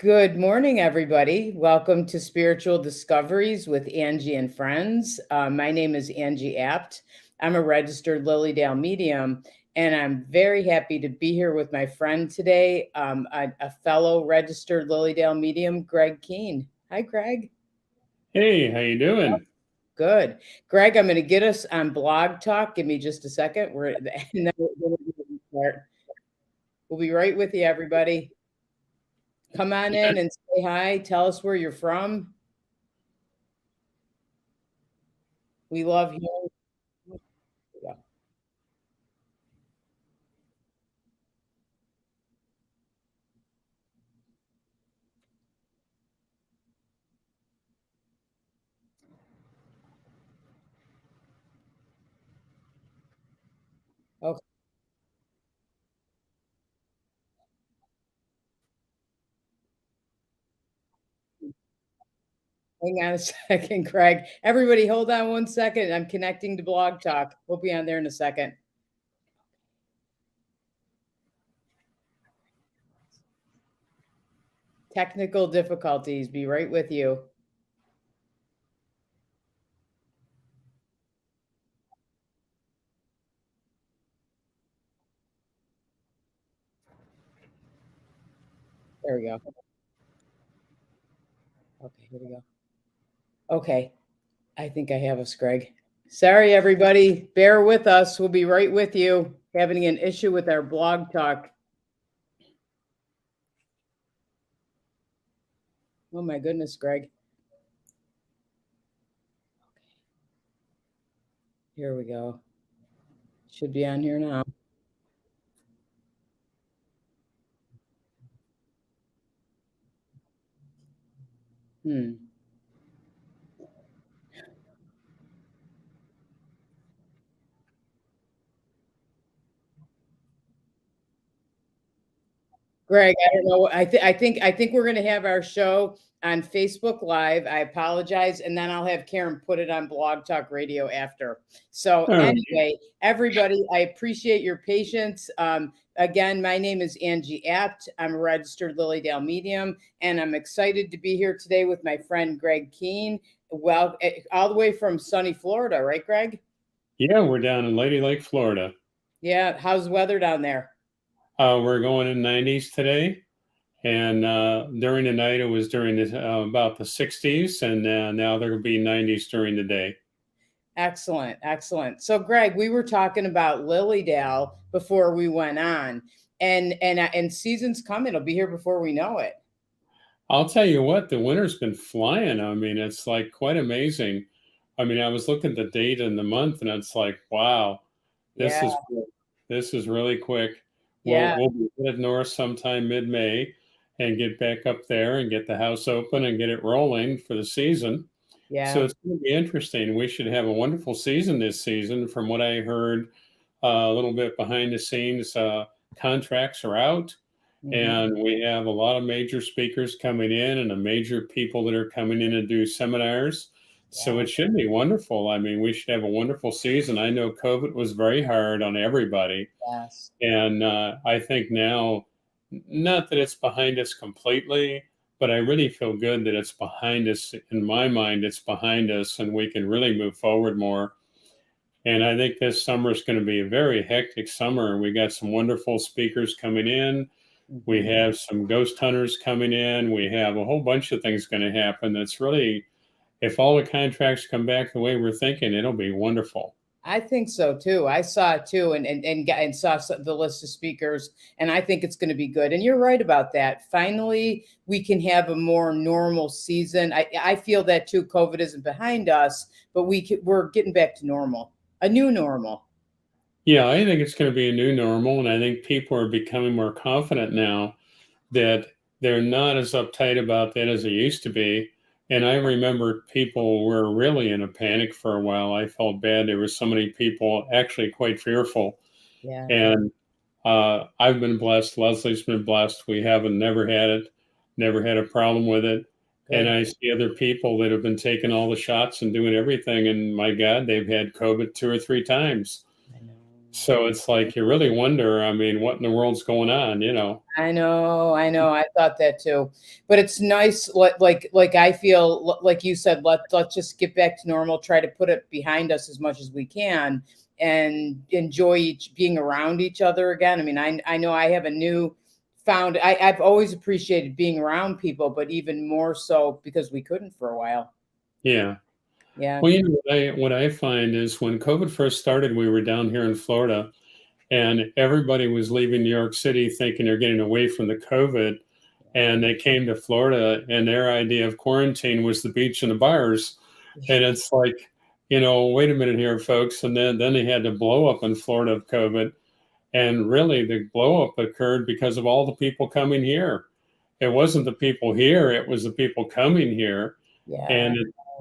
Good morning, everybody. Welcome to Spiritual Discoveries with Angie and Friends. My name is Angie Apt. I'm a registered Lilydale medium, and I'm very happy to be here with my friend today, a fellow registered Lilydale medium, Greg Kehn. Hi, Greg. Hey, how you doing? Good. Greg, I'm going to get us on Blog Talk. Give me just a second. And then we'll start. We'll be right with you, everybody. Come on in and say hi. Tell us where you're from. We love you. Yeah. Okay. Hang on a second, Craig. Everybody, hold on one second. I'm connecting to Blog Talk. We'll be on there in a second. Technical difficulties. Be right with you. There we go. Okay, here we go. Okay. I think I have us, Greg. Sorry, everybody. Bear with us. We'll be right with you. Having an issue with our Blog Talk. Oh, my goodness, Greg. Here we go. Should be on here now. Hmm. Greg, I don't know. I think we're gonna have our show on Facebook Live. I apologize, and then I'll have Karen put it on Blog Talk Radio after. So All right. anyway, everybody, I appreciate your patience. Again, my name is Angie Apt. I'm a registered Lilydale medium, and I'm excited to be here today with my friend Greg Kehn. Well, all the way from sunny Florida, right, Greg? Yeah, we're down in Lady Lake, Florida. Yeah. How's the weather down there? We're going in 90s today, and during the night it was during about the 60s, and now there will be 90s during the day. Excellent, excellent. So, Greg, we were talking about Lilydale before we went on, and season's coming. It'll be here before we know it. I'll tell you what, the winter's been flying. I mean, it's like quite amazing. I mean, I was looking at the date and the month, and it's like, wow, this Yeah, is really quick. yeah, We'll be headed north sometime mid-May and get back up there and get the house open and get it rolling for the season. So yeah. it's going to be interesting. We should have a wonderful season this season. From what I heard, a little bit behind the scenes, contracts are out, Mhm. and we have a lot of major speakers coming in and a major people that are coming in to do seminars. So Yeah, it should be wonderful. I mean, we should have a wonderful season. I know COVID was very hard on everybody, yes. and I think now, not that it's behind us completely, but I really feel good that it's behind us. In my mind, it's behind us, and we can really move forward more. And I think this summer is going to be a very hectic summer. We got some wonderful speakers coming in. We Mhm. have some ghost hunters coming in. We have a whole bunch of things going to happen. That's really, if all the contracts come back the way we're thinking, it'll be wonderful. I think so too. I saw it too, and saw the list of speakers, and I think it's going to be good. And you're right about that. Finally, we can have a more normal season. I feel that too. COVID isn't behind us, but we're getting back to normal, a new normal. Yeah, I think it's going to be a new normal. And I think people are becoming more confident now that they're not as uptight about that as they used to be. And I remember people were really in a panic for a while. I felt bad. There were so many people actually quite fearful. Yeah, And I've been blessed. Leslie's been blessed. We haven't never had it, never had a problem with it. And good. I see other people that have been taking all the shots and doing everything. And my God, they've had COVID 2 or 3 times. I know. So it's like you really wonder, I mean, what in the world's going on, you know? I know. I thought that too. But it's nice, like I feel like you said, let's just get back to normal, try to put it behind us as much as we can and enjoy being around each other again. I mean, I know I have a new found I've always appreciated being around people, but even more so because we couldn't for a while. Yeah. Yeah. Well, you know, what I find is when COVID first started, we were down here in Florida and everybody was leaving New York City thinking they're getting away from the COVID. And they came to Florida and their idea of quarantine was the beach and the bars. And it's like, you know, wait a minute here, folks. And then they had to blow up in Florida of COVID. And really, the blow up occurred because of all the people coming here. It wasn't the people here, it was the people coming here. Yeah. And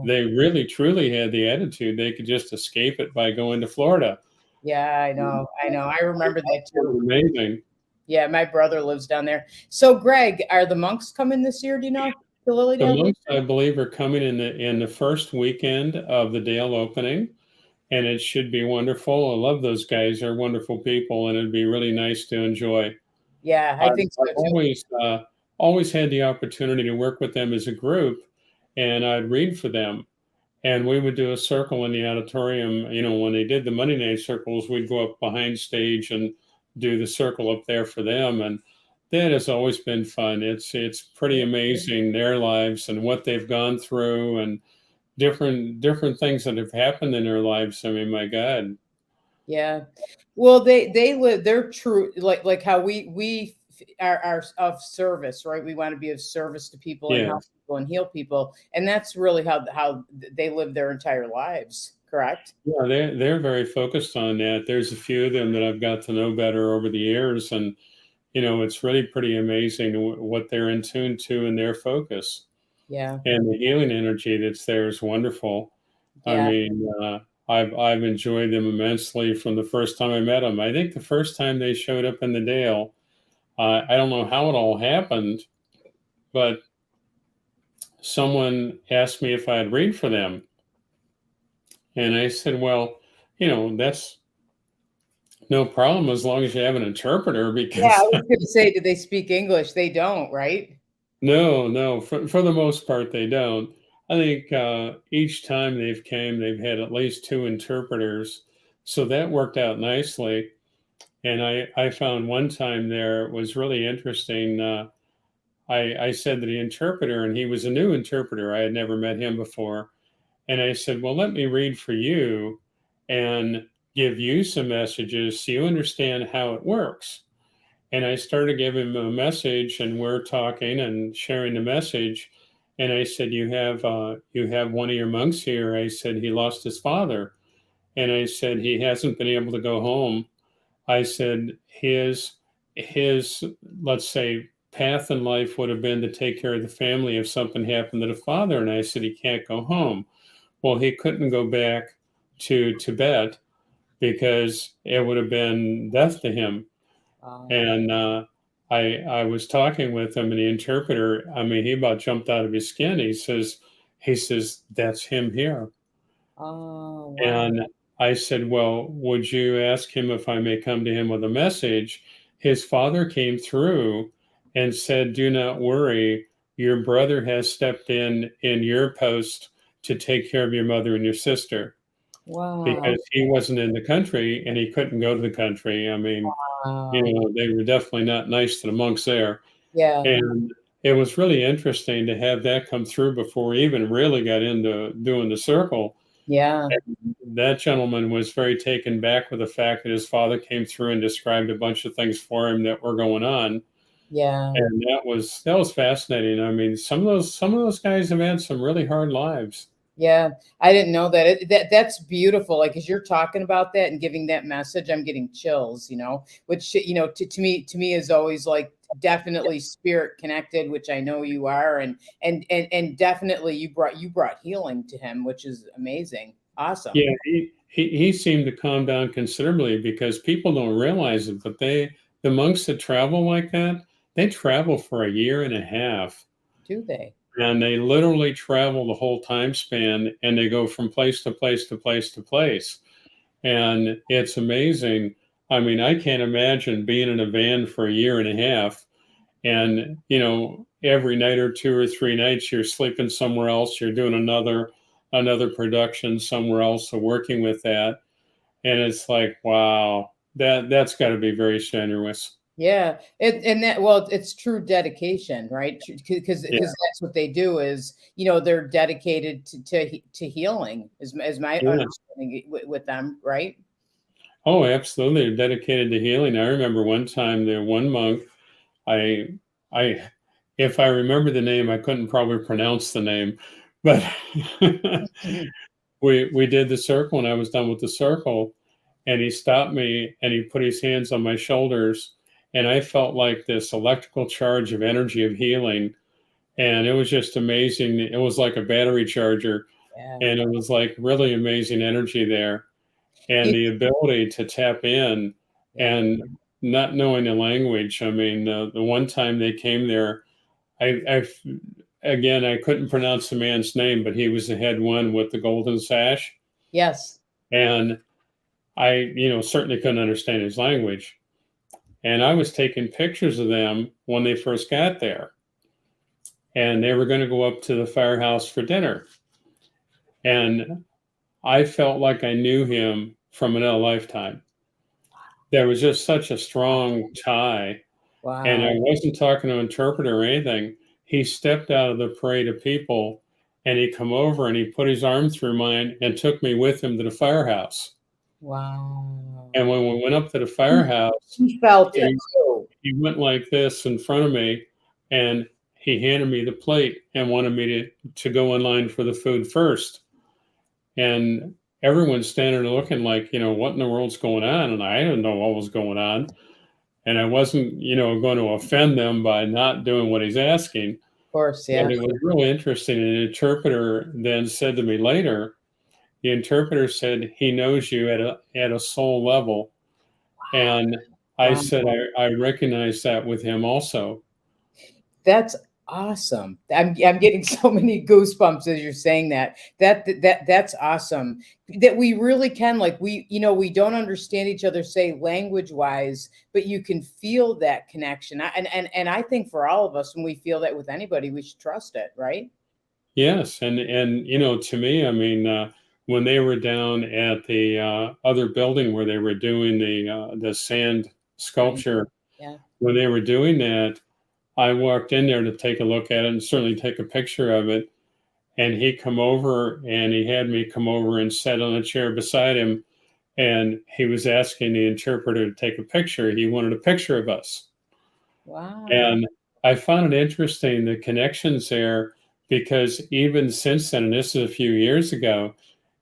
they really, truly had the attitude they could just escape it by going to Florida. Yeah, I know. I know. I remember that too. Amazing. Yeah, my brother lives down there. So, Greg, are the monks coming this year? Do you know to The Lilydale? monks, I believe, are coming in the first weekend of the Dale opening, and it should be wonderful. I love those guys; they're wonderful people, and it'd be really nice to enjoy. Yeah, I I've, think so I've too. always had the opportunity to work with them as a group, and I'd read for them. And we would do a circle in the auditorium. You know, when they did the Monday night circles, we'd go up behind stage and do the circle up there for them. And that has always been fun. It's pretty amazing their lives and what they've gone through and different things that have happened in their lives. I mean, my God. Yeah. Well, they live. They're true. Like how we are of service, right? We want to be of service to people and help Yes. people and heal people, and that's really how they live their entire lives. Correct? Yeah, they're very focused on that. There's a few of them that I've got to know better over the years, and you know, it's really pretty amazing what they're in tune to and their focus. Yeah. And the healing energy that's there is wonderful. I Yeah. mean, I've enjoyed them immensely from the first time I met them. I think the first time they showed up in the Dale, I don't know how it all happened, but someone asked me if I'd read for them, and I said, "Well, you know, that's no problem as long as you have an interpreter." Yeah. I Because was going to say, do they speak English? They don't, right? no, for the most part they don't. I think each time they've came, they've had at least two interpreters, so that worked out nicely. And I found one time there was really interesting. I said to the interpreter, and he was a new interpreter. I had never met him before. And I said, well, let me read for you and give you some messages so you understand how it works. And I started giving him a message, and we're talking and sharing the message. And I said, you have one of your monks here. I said, he lost his father. And I said, he hasn't been able to go home. I said his let's say path in life would have been to take care of the family if something happened to the father. And I said he can't go home. Well, he couldn't go back to Tibet because it would have been death to him. Oh, And I was talking with him, and the interpreter, I mean, he about jumped out of his skin. He says that's him here. oh, wow. And I said, well, would you ask him if I may come to him with a message? His father came through and said, do not worry. Your brother has stepped in your post to take care of your mother and your sister Wow. because he wasn't in the country and he couldn't go to the country. I mean, you Wow. know, they were definitely not nice to the monks there. Yeah. And it was really interesting to have that come through before we even really got into doing the circle. Yeah. That gentleman was very taken back with the fact that his father came through and described a bunch of things for him that were going on, Yeah. and that was fascinating. I mean, some of those guys have had some really hard lives. Yeah, I didn't know that. That's beautiful. Like as you're talking about that and giving that message, I'm getting chills. Which to me is always like definitely spirit connected, which I know you are, and definitely you brought healing to him, which is amazing. Awesome. Yeah, he seemed to calm down considerably because people don't realize it, but the monks that travel like that, they travel for a year and a half. Do they? And they literally travel the whole time span and they go from place to place to place to place. And it's amazing. I mean, I can't imagine being in a van for a year and a half and, every night or 2 or 3 nights you're sleeping somewhere else, you're doing another production somewhere else, so working with that. And it's like, wow, that's got to be very strenuous. Yeah, and that well, it's true dedication, right? Because Yeah. that's what they do is, they're dedicated to healing, is my Yeah. understanding with them, right? Oh, absolutely. They're dedicated to healing. I remember one time the one monk, I I if I remember the name, I couldn't probably pronounce the name, but Mhm. we did the circle and I was done with the circle and he stopped me and he put his hands on my shoulders and I felt like this electrical charge of energy of healing and it was just amazing. It was like a battery charger Yeah. and it was like really amazing energy there and It, the ability to tap in yeah. and not knowing the language. I mean, the one time they came there, I again I couldn't pronounce the man's name, but he was the head one with the golden sash, Yes. and I certainly couldn't understand his language. And I was taking pictures of them when they first got there, and they were going to go up to the firehouse for dinner, and I felt like I knew him from another lifetime. There was just such a strong tie. And I Wow. wasn't talking to an interpreter or anything. He stepped out of the parade of people and he come over and he put his arm through mine and took me with him to the firehouse. Wow. And when we went up to the He firehouse, he felt it he, too. he went like this in front of me and he handed me the plate and wanted me to go in line for the food first. And everyone's standing there looking like, what in the world's going on? And I didn't know what was going on. And I wasn't, going to offend them by not doing what he's asking. Of course, And yeah. it was really interesting. An interpreter then said to me later, the interpreter said he knows you at a soul level. And I Wow. said I recognize that with him also. That's awesome. I'm getting so many goosebumps as you're saying that. That's awesome. That we really can, like, we don't understand each other, say, language wise, but you can feel that connection. And I think for all of us, when we feel that with anybody, we should trust it, right? Yes, and to me, I mean, when they were down at the other building where they were doing the sand Right. sculpture, Yeah. when they were doing that, I walked in there to take a look at it and certainly take a picture of it. And he come over and he had me come over and sat on a chair beside him. And he was asking the interpreter to take a picture. He wanted a picture of us. Wow. And I found it interesting the connections there because even since then, and this is a few years ago,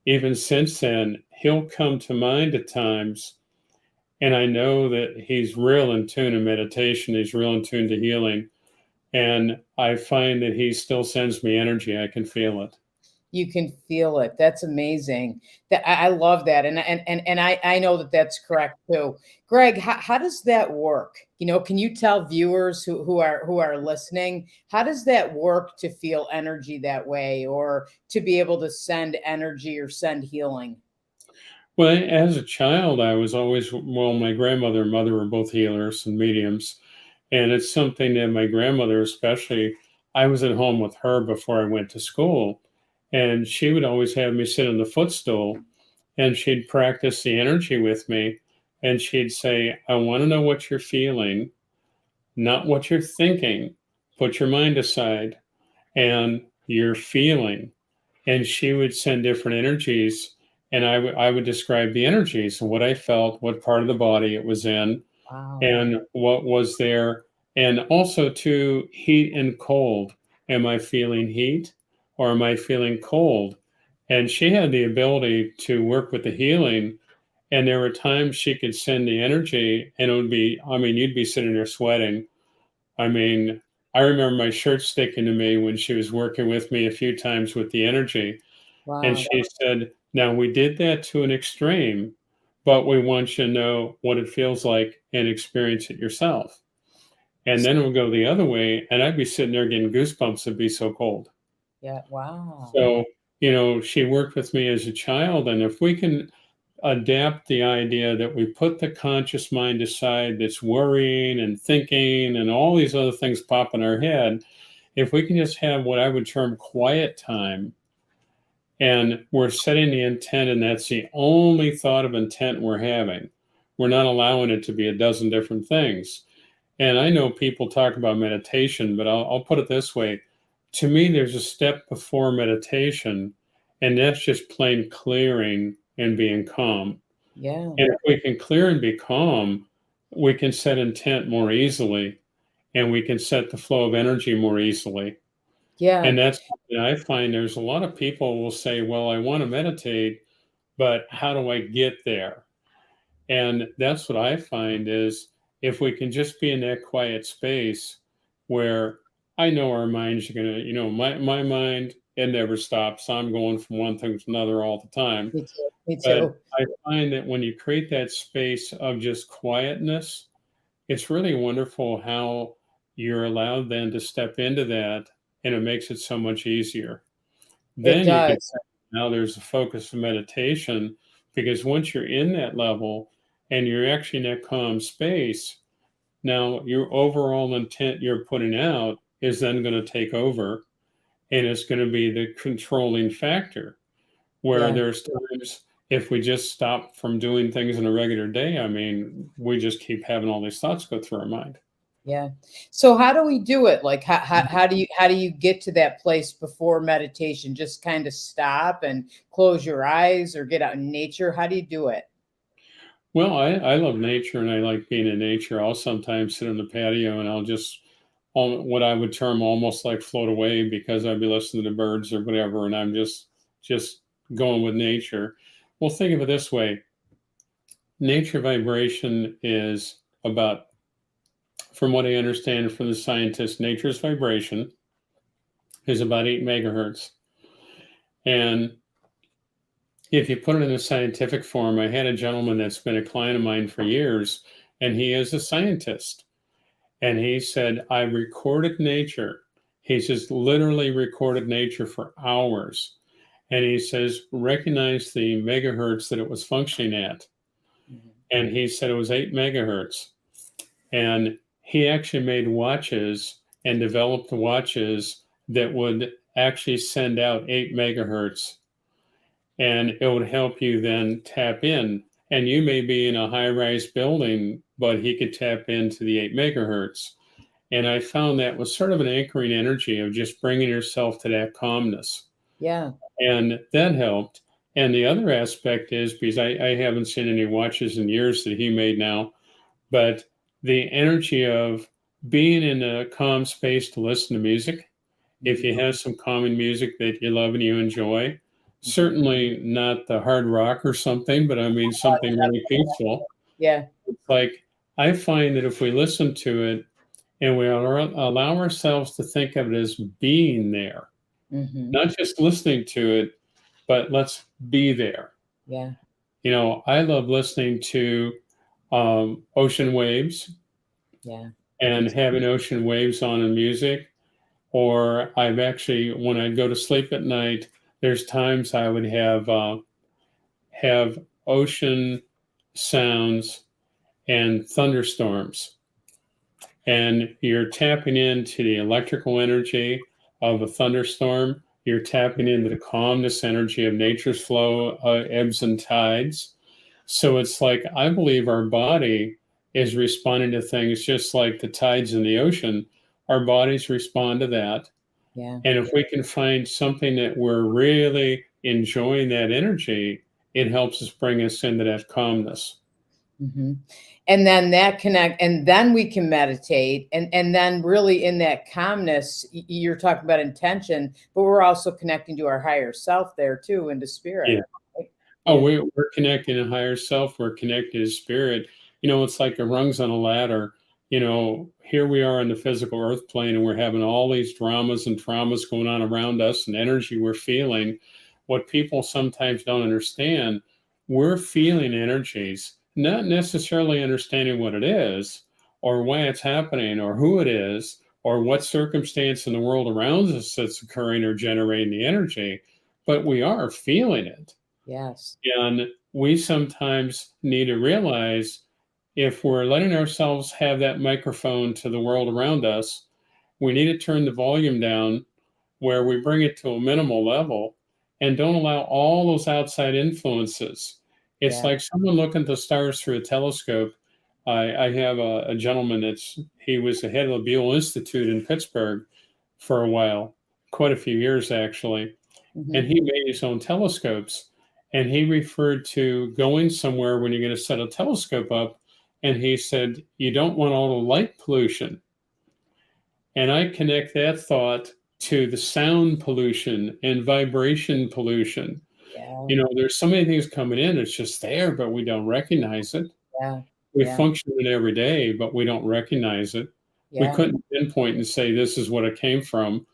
even since then, he'll come to mind at times. And I know that he's real in tune to meditation, he's real in tune to healing. And I find that he still sends me energy. I can feel it. You can feel it. That's amazing. That I love that, and I know that that's correct too. Greg, how does that work? Can you tell viewers who are listening, how does that work to feel energy that way, or to be able to send energy or send healing? Well, as a child, I was always, well, my grandmother and mother were both healers and mediums. And it's something that my grandmother, especially, I was at home with her before I went to school. And she would always have me sit on the footstool and she'd practice the energy with me. And she'd say, I want to know what you're feeling, not what you're thinking. Put your mind aside and you're feeling. And she would send different energies. And I would describe the energies and what I felt, what part of the body it was in, Wow. and what was there, and also to heat and cold. Am I feeling heat or am I feeling cold? And she had the ability to work with the healing. And there were times she could send the energy, and it would be, I mean, you'd be sitting there sweating. I mean, I remember my shirt sticking to me when she was working with me a few times with the energy. And Wow. she said, now we did that to an extreme, but we want you to know what it feels like and experience it yourself. And then it would go the other way, and I'd be sitting there getting goosebumps. It'd be so cold. Yeah. Wow. So, she worked with me as a child, and if we can adapt the idea that we put the conscious mind aside that's worrying and thinking and all these other things pop in our head. If we can just have what I would term quiet time, and we're setting the intent, and that's the only thought of intent we're having. We're not allowing it to be a dozen different things. And I know people talk about meditation, but I'll put it this way. To me, there's a step before meditation, and that's just plain clearing and being calm. Yeah. And if we can clear and be calm, we can set intent more easily, and we can set the flow of energy more easily. Yeah. And that's something I find there's a lot of people will say, well, I want to meditate, but how do I get there? And that's what I find is if we can just be in that quiet space where I know our minds are going to, my mind, it never stops. I'm going from one thing to another all the time. Me too. Me But too. I find that when you create that space of just quietness, it's really wonderful how you're allowed then to step into that, and it makes it so much easier. It Then you can does. say, now there's a focus of meditation, because once you're in that level and you're actually in that calm space, now your overall intent you're putting out is then going to take over, and it's going to be the controlling factor. Where Yeah. there's times if we just stop from doing things in a regular day, I mean, we just keep having all these thoughts go through our mind. Yeah. So how do we do it? Like how do you get to that place before meditation? Just kind of stop and close your eyes or get out in nature? How do you do it? Well, I love nature and I like being in nature. I'll sometimes sit on the patio and I'll just, what I would term almost like float away because I'd be listening to birds or whatever, and I'm just going with nature. Well, think of it this way: nature vibration is about, from what I understand from the scientists, nature's vibration is about 8 megahertz. And if you put it in a scientific form, I had a gentleman that's been a client of mine for years, and he is a scientist. And he said, I recorded nature. He says, literally recorded nature for hours. And he says, recognize the megahertz that it was functioning at. Mhm. And he said it was 8 megahertz. And he actually made watches and developed watches that would actually send out 8 megahertz, and it would help you then tap in. And you may be in a high rise building, but he could tap into the 8 megahertz. And I found that was sort of an anchoring energy of just bringing yourself to that calmness. Yeah. And that helped. And the other aspect is because I haven't seen any watches in years that he made now, but the energy of being in a calm space to listen to music, if Mhm. you have some calming music that you love and you enjoy, Mhm. certainly not the hard rock or something, but I mean something really peaceful. Yeah. It's like I find that if we listen to it and we allow ourselves to think of it as being there, Mhm. not just listening to it, but let's be there. Yeah. I love listening to ocean waves Yeah. Me and too. having ocean waves on in music. Or I've actually, when I go to sleep at night, there's times I would have ocean sounds and thunderstorms, and you're tapping into the electrical energy of a thunderstorm. You're tapping into the calmness energy of nature's flow, ebbs and tides. So it's like I believe our body is responding to things just like the tides in the ocean. Our bodies respond to that. Yeah. And if we can find something that we're really enjoying that energy, it helps us bring us into that calmness. Hmm. And then that connect, and then we can meditate, and then really in that calmness, you're talking about intention, but we're also connecting to our higher self there too, into spirit. Yeah. Right? Oh, Yeah. we're connecting to higher self. We're connected to spirit. It's like a rungs on a ladder. Here we are on the physical earth plane, and we're having all these dramas and traumas going on around us, and energy we're feeling. What people sometimes don't understand, we're feeling energies, not necessarily understanding what it is, or why it's happening, or who it is, or what circumstance in the world around us that's occurring or generating the energy, but we are feeling it. Yes. And we sometimes need to realize if we're letting ourselves have that microphone to the world around us, we need to turn the volume down where we bring it to a minimal level and don't allow all those outside influences. It's Yeah. like someone looking at the stars through a telescope. I have a gentleman he was the head of the Buell Institute in Pittsburgh for a while, quite a few years actually, and Hmm. he made his own telescopes. And he referred to going somewhere when you're going to set a telescope up, and he said, you don't want all the light pollution. And I connect that thought to the sound pollution and vibration pollution. Yeah. There's so many things coming in, it's just there, but we don't recognize it. Yeah. We Yeah. function it every day, but we don't recognize it. We Yeah. couldn't pinpoint and say this is what it came from.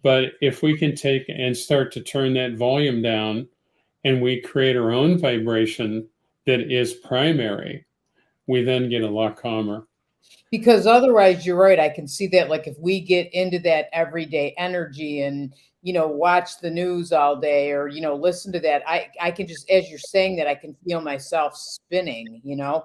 But if we can take and start to turn that volume down and we create our own vibration that is primary, we then get a lot calmer. Because otherwise, you're right, I can see that, like, if we get into that everyday energy and, watch the news all day, or, listen to that, I can just, as you're saying that, I can feel myself spinning, Yeah.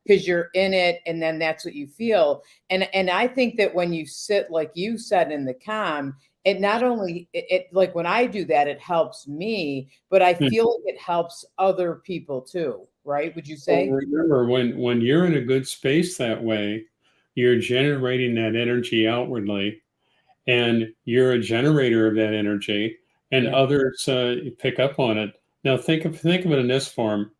because you're in it, and then that's what you feel. And I think that when you sit, like you said, in the calm, it not only like, when I do that, it helps me, but I feel like it helps other people too, right? Would you Well, say? remember, when you're in a good space that way, you're generating that energy outwardly, and you're a generator of that energy, and Yeah. others pick up on it. Now, think of it in this form: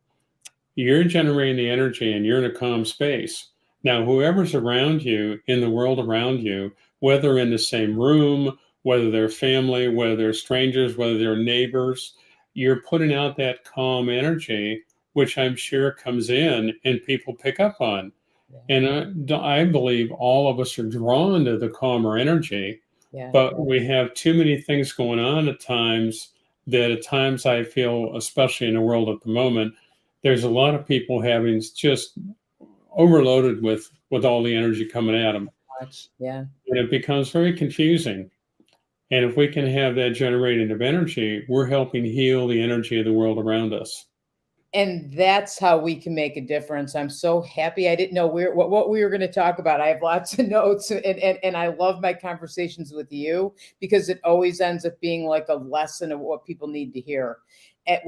you're generating the energy, and you're in a calm space. Now, whoever's around you in the world around you, whether in the same room, whether they're family, whether they're strangers, whether they're neighbors, you're putting out that calm energy, which I'm sure comes in and people pick up on. Yeah. And I believe all of us are drawn to the calmer energy, Yeah. but we have too many things going on at times that at times I feel, especially in the world at the moment, there's a lot of people having just overloaded with all the energy coming at them. Much. Yeah. And it becomes very confusing. And if we can have that generating of energy, we're helping heal the energy of the world around us. And that's how we can make a difference. I'm so happy. I didn't know what we were going to talk about. I have lots of notes, and I love my conversations with you, because it always ends up being like a lesson of what people need to hear. And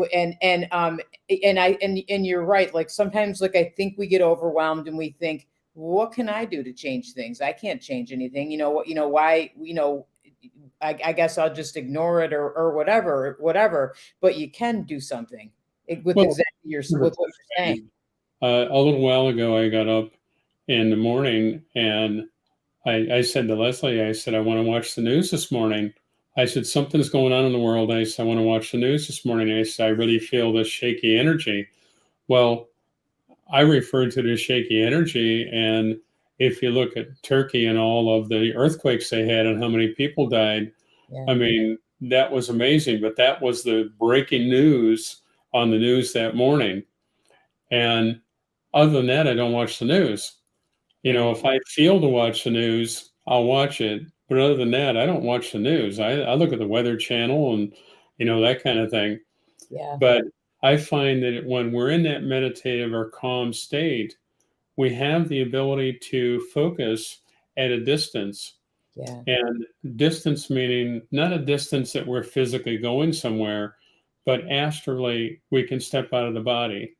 you're right. Like, sometimes, like, I think we get overwhelmed and we think, what can I do to change things? I can't change anything. You know what? Why? I guess I'll just ignore it, or whatever. But you can do something, with Well, exactly with what you're saying. a little while ago, I got up in the morning and I said to Leslie, I said, I want to watch the news this morning. I said, something's going on in the world. I said, I want to watch the news this morning. I said, I really feel this shaky energy. Well, I referred to the shaky energy. And if you look at Turkey and all of the earthquakes they had and how many people died, Yeah. I mean, that was amazing. But that was the breaking news on the news that morning. And other than that, I don't watch the news. Yeah. If I feel to watch the news, I'll watch it. But other than that, I don't watch the news. I look at the Weather Channel and, that kind of thing. Yeah. But I find that when we're in that meditative or calm state, we have the ability to focus at a distance. Yeah. And distance meaning not a distance that we're physically going somewhere, but astrally, we can step out of the body.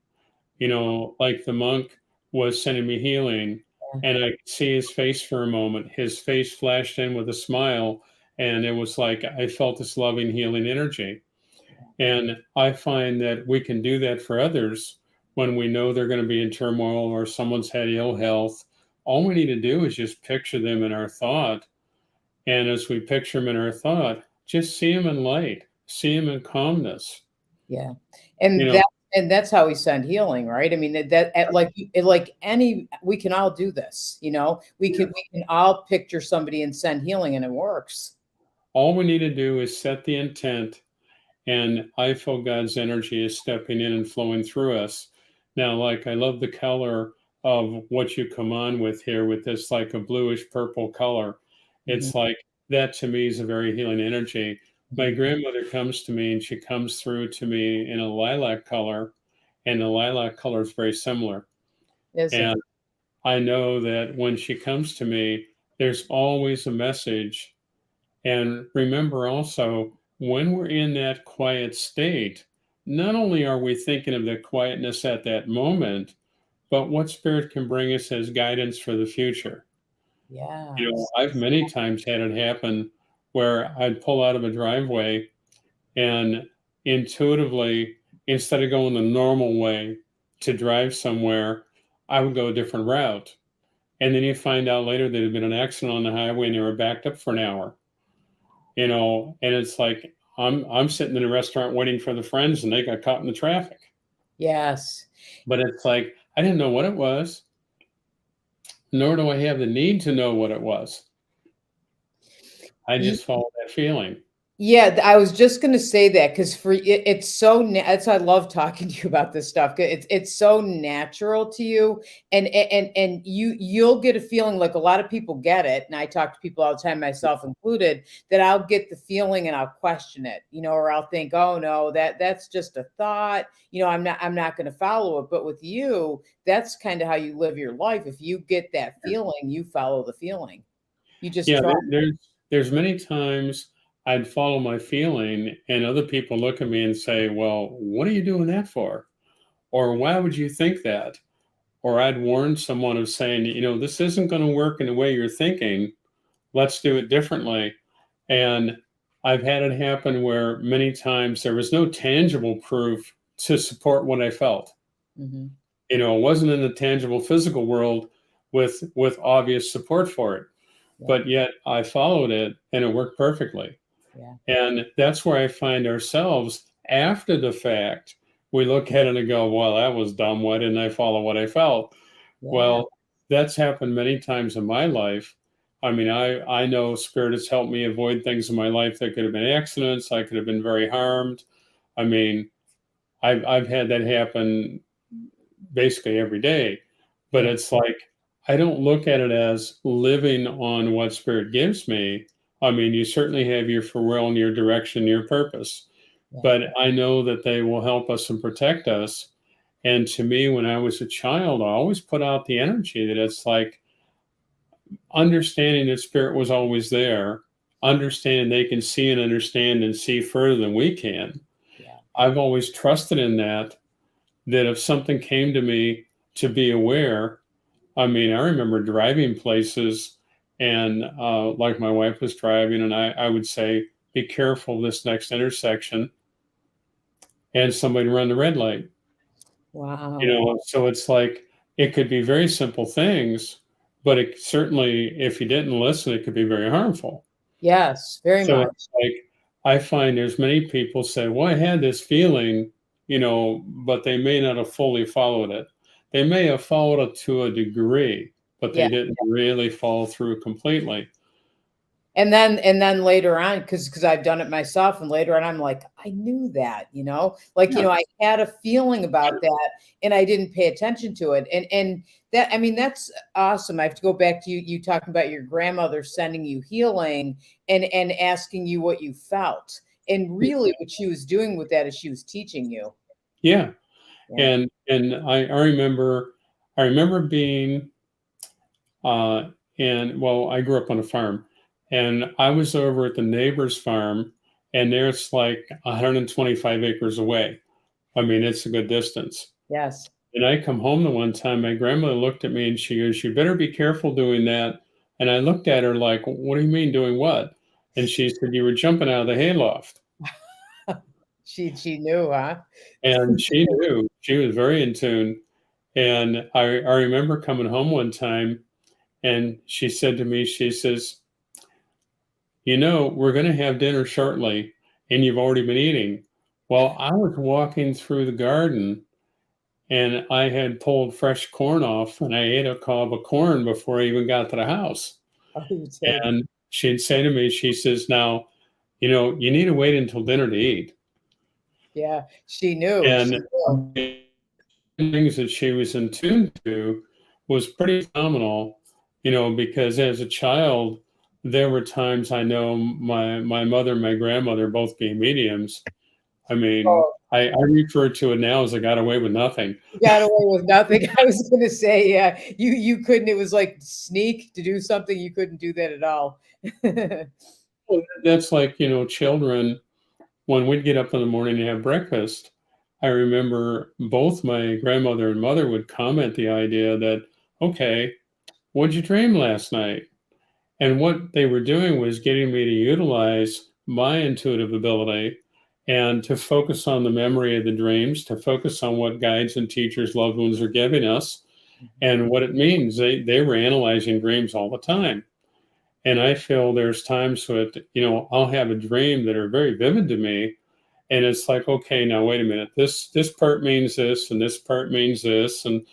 Like the monk was sending me healing, and I could see his face for a moment. His face flashed in with a smile, and it was like I felt this loving, healing energy. And I find that we can do that for others when we know they're going to be in turmoil or someone's had ill health. All we need to do is just picture them in our thought. And as we picture them in our thought, just see them in light, see them in calmness. Yeah. You And know, that's how we send healing, right? I mean, like any, we can all do this, we can all picture somebody and send healing, and it works. all we need to do is set the intent, and I feel God's energy is stepping in and flowing through us. Now, like I love the color of what you come on with here with this like a bluish purple color. Mhm. It's like that to me is a very healing energy. My Mhm. grandmother comes to me and she comes through to me in a lilac color. and the lilac color is very similar. Is it? And I know that when she comes to me, there's always a message. And remember also, when we're in that quiet state, not only are we thinking of the quietness at that moment, but what spirit can bring us as guidance for the future. Yes. I've many times had it happen where I'd pull out of a driveway and intuitively, instead of going the normal way to drive somewhere, I would go a different route. And then you find out later there had been an accident on the highway and they were backed up for an hour, and it's like I'm sitting in a restaurant waiting for the friends and they got caught in the traffic. Yes. But it's like I didn't know what it was, nor do I have the need to know what it was. I just follow that feeling. Yeah, I was just gonna say that because for it, it's so that's why I love talking to you about this stuff. 'Cause it's so natural to you, and you'll get a feeling like a lot of people get it, and I talk to people all the time, myself included, that I'll get the feeling and I'll question it, or I'll think, oh no, that's just a thought, I'm not gonna follow it. But with you, that's kind of how you live your life. If you get that feeling, you follow the feeling. You just Yeah, try. there's many times I'd follow my feeling, and other people look at me and say, "Well, what are you doing that for?" Or "Why would you think that?" Or I'd warn someone of saying, "This isn't going to work in the way you're thinking. Let's do it differently." And I've had it happen where many times there was no tangible proof to support what I felt. Mhm. It wasn't in the tangible physical world with obvious support for it, Yeah, but yet I followed it and it worked perfectly. yeah, And that's where I find ourselves after the fact. We look at it and go, well, that was dumb. Why didn't I follow what I felt? yeah. Well, that's happened many times in my life. I mean, I know Spirit has helped me avoid things in my life that could have been accidents. I could have been very harmed. I mean, I've had that happen basically every day. But Yeah, it's like, I don't look at it as living on what Spirit gives me. I mean, you certainly have your free will and your direction, your purpose, yeah, but I know that they will help us and protect us. And to me, when I was a child, I always put out the energy that it's like understanding that Spirit was always there, understanding they can see and understand and see further than we can. yeah. I've always trusted in that if something came to me to be aware. I mean, I remember driving places and like my wife was driving, and I would say, be careful this next intersection, and somebody run the red light. Wow. So it's like it could be very simple things, but it certainly, if you didn't listen, it could be very harmful. Yes, very So much. it's like I find there's many people say, well, I had this feeling, but they may not have fully followed it. They may have followed it to a degree, but Yeah. they didn't really follow through completely. And then later on, because I've done it myself, and later on I'm like, I knew that, like, Yeah. I had a feeling about that and I didn't pay attention to it. And that, I mean, that's awesome. I have to go back to you talking about your grandmother sending you healing and asking you what you felt. And really what she was doing with that is she was teaching you. Yeah. Yeah. And I remember being uh and well, I grew up on a farm and I was over at the neighbor's farm and there's like 125 acres away. I mean, it's a good distance. Yes. And I come home the one time, my grandmother looked at me and she goes, "You better be careful doing that." And I looked at her like, "What do you mean doing what?" And she said, "You were jumping out of the hayloft." She knew, huh? And she knew, she was very in tune. And I remember coming home one time and she said to me, she says, we're going to have dinner shortly and you've already been eating. Well, I was walking through the garden and I had pulled fresh corn off and I ate a cob of corn before I even got to the house. Oh, you did. And she'd say to me, she says, now, you need to wait until dinner to eat. Yeah, she knew. She And knew. things that she was in tune to was pretty phenomenal, because as a child, there were times I know my mother and my grandmother both being mediums. I mean, I refer to it now as I got away with nothing. You got away with nothing. I was gonna say, yeah, you couldn't. It was like sneak to do something. You couldn't do that at all. Well, that's like, children, when we'd get up in the morning to have breakfast, I remember both my grandmother and mother would comment the idea that, okay, what'd you dream last night? And what they were doing was getting me to utilize my intuitive ability and to focus on the memory of the dreams, to focus on what guides and teachers, loved ones are giving us and what it means. They were analyzing dreams all the time. And I feel there's times that, I'll have a dream that are very vivid to me. And it's like, okay, now wait a minute. This part means this, and this part means this. And,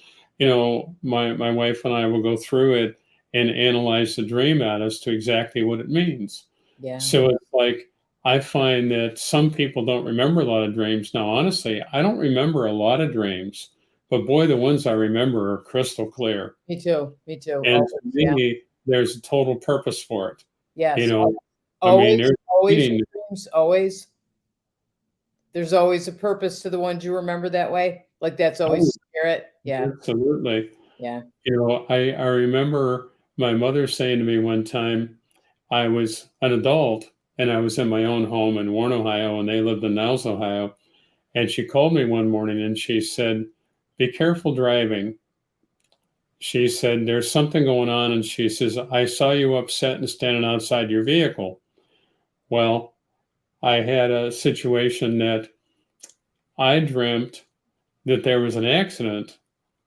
my wife and I will go through it and analyze the dream out as to exactly what it means. Yeah, So it's like I find that some people don't remember a lot of dreams. Now, honestly, I don't remember a lot of dreams, but boy, the ones I remember are crystal clear. me too. Me too. And to Always, yeah. me, there's a total purpose for it. You Yes. know, I mean, Always, there's always meaning. dreams, always. There's always a purpose to the ones you remember that way. Like that's Oh, always spirit. Yeah. absolutely. Yeah. I remember my mother saying to me one time, I was an adult and I was in my own home in Warren, Ohio, and they lived in Niles, Ohio. And she called me one morning and she said, be careful driving. She said, there's something going on. And she says, I saw you upset and standing outside your vehicle. Well, I had a situation that I dreamt that there was an accident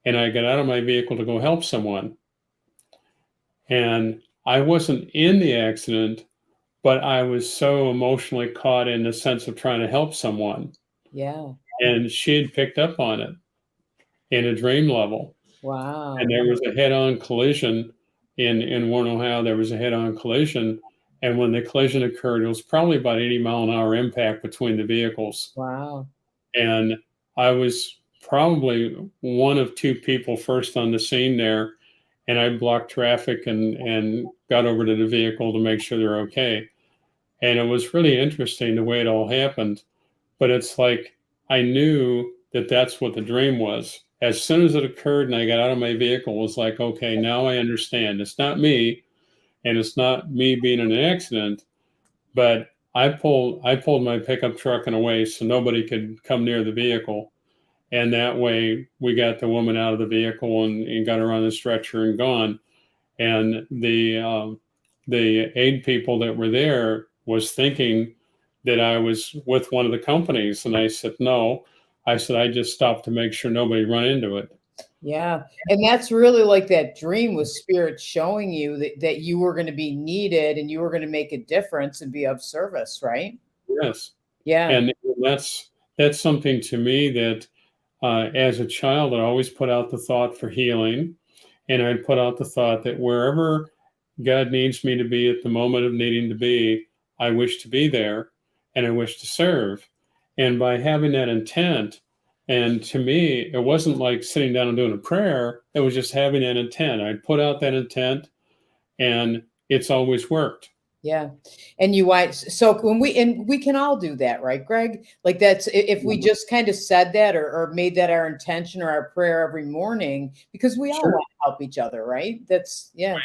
and I got out of my vehicle to go help someone. And I wasn't in the accident, but I was so emotionally caught in the sense of trying to help someone. Yeah. And she had picked up on it in a dream level. And Wow. there was a head-on collision in Warren, Ohio. There was a head-on collision. And when the collision occurred, it was probably about 80-mile-an-hour impact between the vehicles. Wow. And I was probably one of two people first on the scene there. And I blocked traffic and got over to the vehicle to make sure they're okay. And it was really interesting the way it all happened. But it's like I knew that that's what the dream was. As soon as it occurred and I got out of my vehicle, it was like, okay, now I understand. It's not me, and it's not me being in an accident, but I pulled my pickup truck in a way so nobody could come near the vehicle. And that way we got the woman out of the vehicle and got her on the stretcher and gone. And the aid people that were there was thinking that I was with one of the companies, and I said no. I said I just stopped to make sure nobody run into it. Yeah. And that's really like that dream was spirit showing you that you were going to be needed and you were going to make a difference and be of service, right? Yes, Yeah. and that's something to me that as a child I always put out the thought for healing, and I'd put out the thought that wherever God needs me to be at the moment of needing to be, I wish to be there and I wish to serve. And by having that intent, and to me, it wasn't like sitting down and doing a prayer, it was just having that intent. I'd put out that intent and it's always worked. Yeah. And you want so when we can all do that, right, Greg? Like that's if we just kind of said that or made that our intention or our prayer every morning, because we all Sure. want to help each other, right? That's yeah,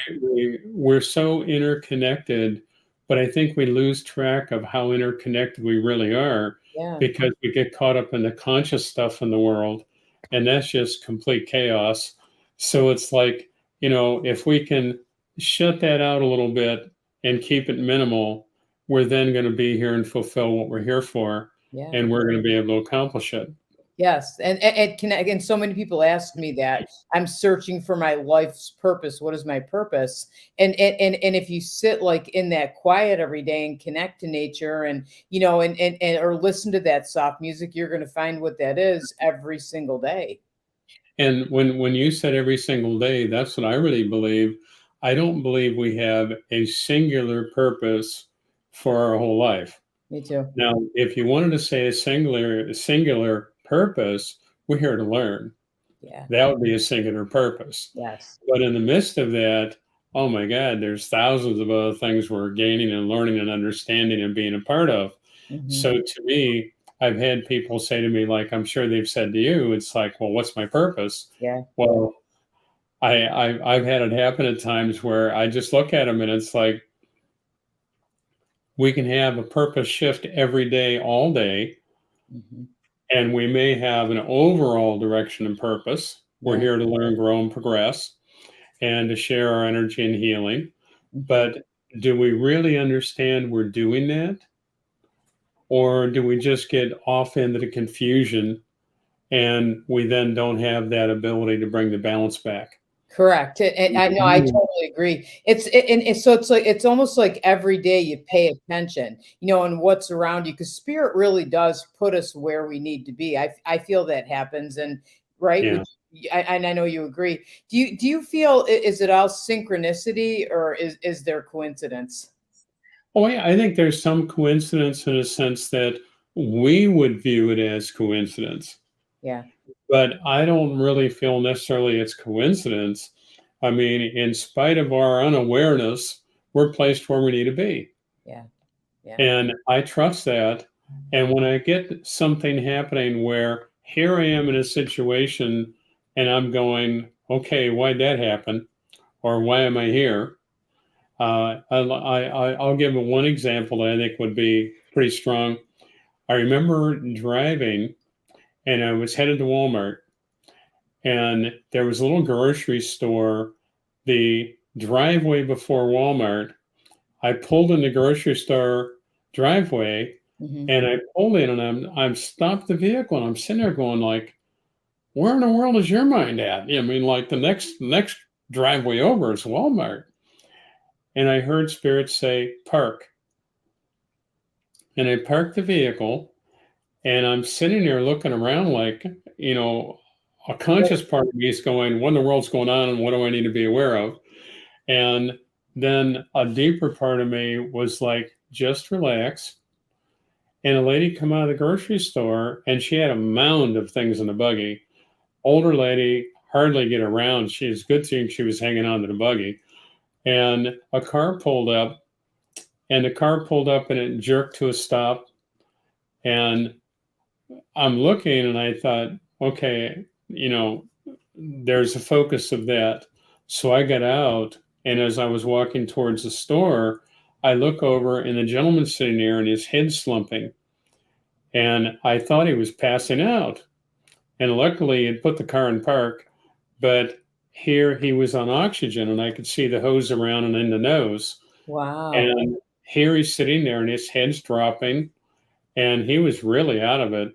We're so interconnected, but I think we lose track of how interconnected we really are yeah, because we get caught up in the conscious stuff in the world, and that's just complete chaos. So it's like, if we can shut that out a little bit and keep it minimal, we're then going to be here and fulfill what we're here for, yeah. and we're going to be able to accomplish it. Yes, and connect. And so many people ask me that I'm searching for my life's purpose. What is my purpose? And if you sit like in that quiet every day and connect to nature, and and or listen to that soft music, you're going to find what that is every single day. And when you said every single day, that's what I really believe. I don't believe we have a singular purpose for our whole life. Me too. Now, if you wanted to say a singular purpose, we're here to learn. Yeah. That would be a singular purpose. Yes. But in the midst of that, oh my God, there's thousands of other things we're gaining and learning and understanding and being a part of. Hmm. So to me, I've had people say to me, like I'm sure they've said to you, it's like, well, what's my purpose? Yeah. Well, I've had it happen at times where I just look at them and it's like we can have a purpose shift every day, all day, Hmm. and we may have an overall direction and purpose. We're Right. here to learn, grow, and progress, and to share our energy and healing. Hmm. But do we really understand we're doing that? Or do we just get off into the confusion and we then don't have that ability to bring the balance back? Correct. And I know, I totally agree. So it's like it's almost like every day you pay attention, and what's around you, because spirit really does put us where we need to be. I feel that happens, and right, Yeah. which and I know you agree. Do you feel is it all synchronicity, or is there coincidence? Oh, yeah, I think there's some coincidence in a sense that we would view it as coincidence, Yeah. but I don't really feel necessarily it's coincidence. I mean, in spite of our unawareness, we're placed where we need to be. Yeah. Yeah. And I trust that. And when I get something happening where here I am in a situation and I'm going, okay, why'd that happen? Or why am I here? I'll give one example that I think would be pretty strong. I remember driving and I was headed to Walmart, and there was a little grocery store. The driveway before Walmart, I pulled in the grocery store driveway Hmm. and I pulled in and I'm stopped the vehicle and I'm sitting there going like, where in the world is your mind at? I mean, like the next driveway over is Walmart. And I heard Spirit say, park. And I parked the vehicle and I'm sitting there looking around like, you know, a conscious part of me is going, what in the world's going on and what do I need to be aware of? And then a deeper part of me was like, just relax. And a lady come out of the grocery store and she had a mound of things in the buggy. Older lady, hardly get around. She's good thing she was hanging on to the buggy. And a car pulled up, and the car pulled up and it jerked to a stop. And I'm looking and I thought, okay, there's a focus of that. So I got out, and as I was walking towards the store, I look over and the gentleman's sitting there and his head slumping. And I thought he was passing out. And luckily, he'd put the car in park, but here he was on oxygen and I could see the hose around and in the nose. Wow. And here he's sitting there and his head's dropping and he was really out of it.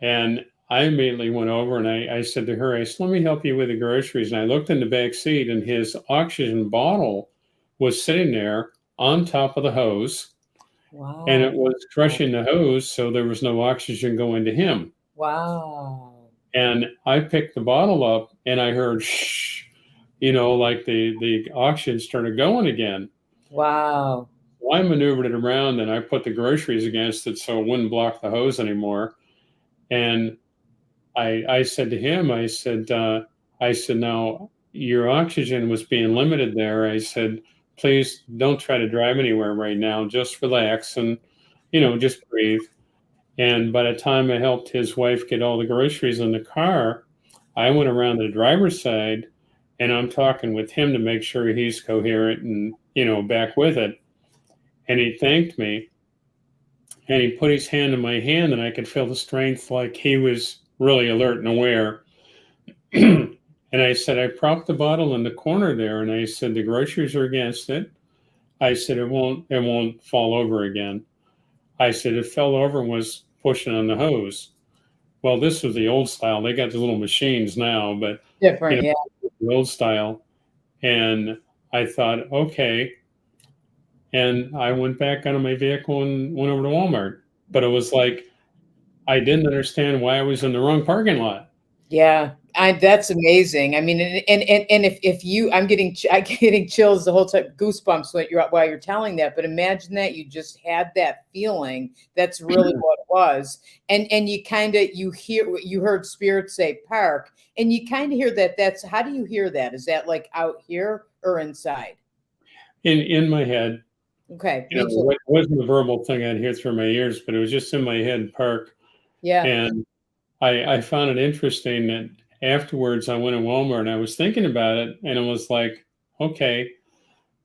And I immediately went over and I said to her, I said, let me help you with the groceries. And I looked in the back seat and his oxygen bottle was sitting there on top of the hose and Wow. it was crushing the hose. So there was no oxygen going to him. Wow. And I picked the bottle up and I heard shh, like the oxygen started going again. Wow. So I maneuvered it around and I put the groceries against it so it wouldn't block the hose anymore. And I said to him, I said, now your oxygen was being limited there. I said, please don't try to drive anywhere right now. Just relax and, just breathe. And by the time I helped his wife get all the groceries in the car, I went around to the driver's side and I'm talking with him to make sure he's coherent and, back with it. And he thanked me and he put his hand in my hand and I could feel the strength like he was really alert and aware. And I said, I propped the bottle in the corner there and I said, the groceries are against it. I said, it won't fall over again. I said, it fell over and was pushing on the hose. Well, this was the old style. They got the little machines now, but you Different. know, Yeah. the old style. And I thought, okay. And I went back out of my vehicle and went over to Walmart. But it was like I didn't understand why I was in the wrong parking lot. Yeah, that's amazing. I mean, and if you, I'm getting chills the whole time, goosebumps while you're telling that. But imagine that you just had that feeling. That's really what it was. And you heard spirit say park, and you kind of hear that. That's how do you hear that? Is that like out here or inside? In my head, Okay, You me know, too. it wasn't a verbal thing I'd hear through my ears, but it was just in my head, park. Yeah, And I found it interesting that afterwards I went to Walmart and I was thinking about it, and it was like, okay,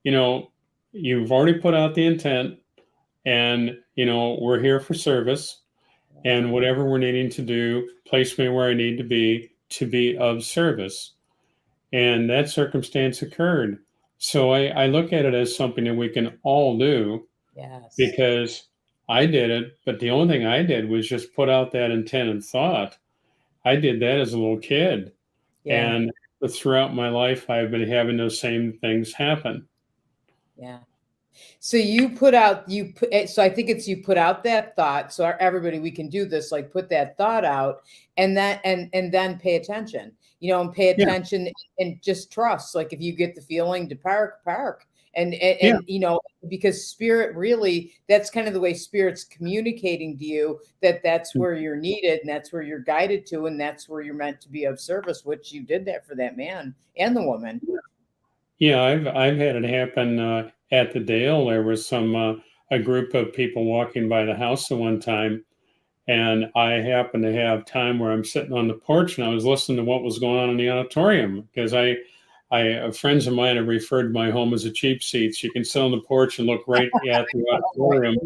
you know, you've already put out the intent, and we're here for service, and whatever we're needing to do, place me where I need to be of service. And that circumstance occurred. So I look at it as something that we can all do yes, because I did it, but the only thing I did was just put out that intent and thought. I did that as a little kid. yeah, And throughout my life, I've been having those same things happen. yeah. So you put out so I think it's you put out that thought. So everybody, we can do this. Like put that thought out, and then pay attention. And pay Yeah, attention and just trust. Like if you get the feeling to park, park, and yeah, because spirit really, that's kind of the way spirit's communicating to you that that's where you're needed and that's where you're guided to and that's where you're meant to be of service. Which you did that for that man and the woman. yeah. I've had it happen at the Dale. There was a group of people walking by the house at one time, and I happened to have time where I'm sitting on the porch and I was listening to what was going on in the auditorium because friends of mine have referred to my home as a cheap seats. You can sit on the porch and look right at the Right. auditorium,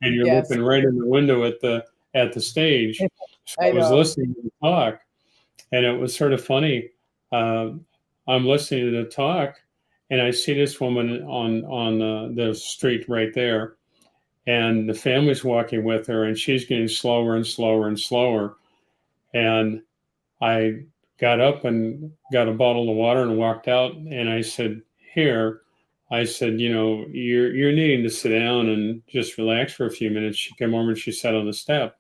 and you're Yes, looking right in the window at the stage. So I I was know. listening to the talk, and it was sort of funny. Uh, I'm listening to the talk, and I see this woman on the street right there, and the family's walking with her, and she's getting slower and slower and slower. And I got up and got a bottle of water and walked out, and I said, "Here," I said, you're needing to sit down and just relax for a few minutes." She came over and she sat on the step,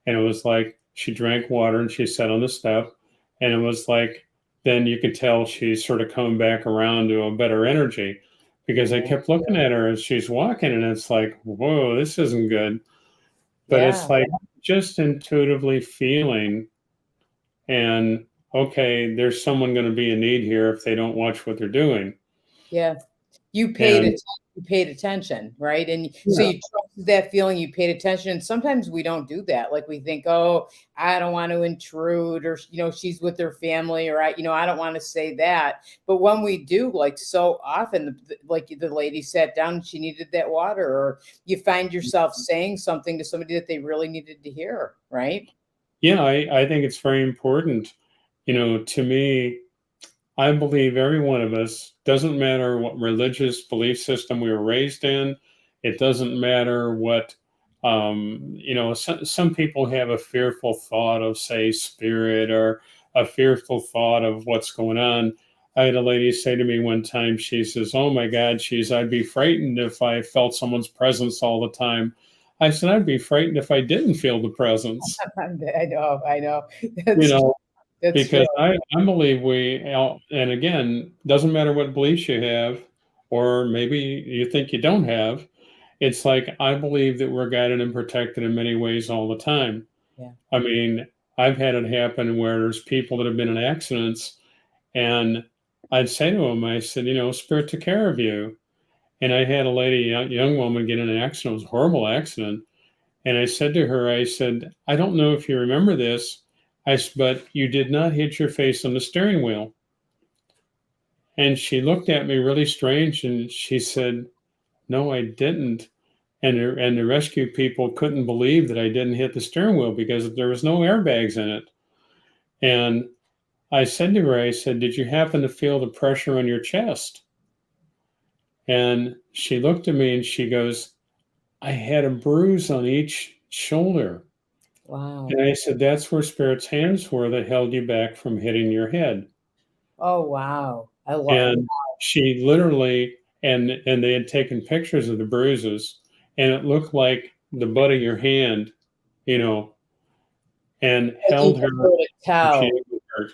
and it was like she drank water and she sat on the step, and it was like then you could tell she's sort of coming back around to a better energy because I Yeah, kept looking at her as she's walking, and it's like, whoa, this isn't good. But it's yeah, like just intuitively feeling, and okay, there's someone going to be in need here if they don't watch what they're doing. yeah. And You paid attention, right? And so yeah, you trusted that feeling, you paid attention. And sometimes we don't do that. Like we think, oh, I don't want to intrude, or she's with her family, or I don't want to say that. But when we do, like so often, like the lady sat down and she needed that water, or you find yourself saying something to somebody that they really needed to hear, right? yeah, I think it's very important. To me, I believe every one of us, doesn't matter what religious belief system we were raised in, it doesn't matter what, some people have a fearful thought of, say, spirit, or a fearful thought of what's going on. I had a lady say to me one time, she says, "Oh my God," I'd be frightened if I felt someone's presence all the time. I said, "I'd be frightened if I didn't feel the presence." I know. You That's know, that's true. because I believe and again, doesn't matter what beliefs you have, or maybe you think you don't have, it's like I believe that we're guided and protected in many ways all the time. Yeah. I mean, I've had it happen where there's people that have been in accidents, and I'd say to them, I said, Spirit took care of you. And I had a lady, a young woman, get in an accident. It was a horrible accident. And I said to her, I said, "I don't know if you remember this, but you did not hit your face on the steering wheel." And she looked at me really strange and she said, "No, I didn't." And the rescue people couldn't believe that I didn't hit the steering wheel because there was no airbags in it. And I said to her, I said, "Did you happen to feel the pressure on your chest?" And she looked at me and she goes, "I had a bruise on each shoulder." And Wow. I said, "That's where Spirit's hands were that held you back from hitting your head." Oh, wow. I love. And she literally, and they had taken pictures of the bruises, and it looked like the butt of your hand, you know, and You held her can really if she tell. didn't hurt.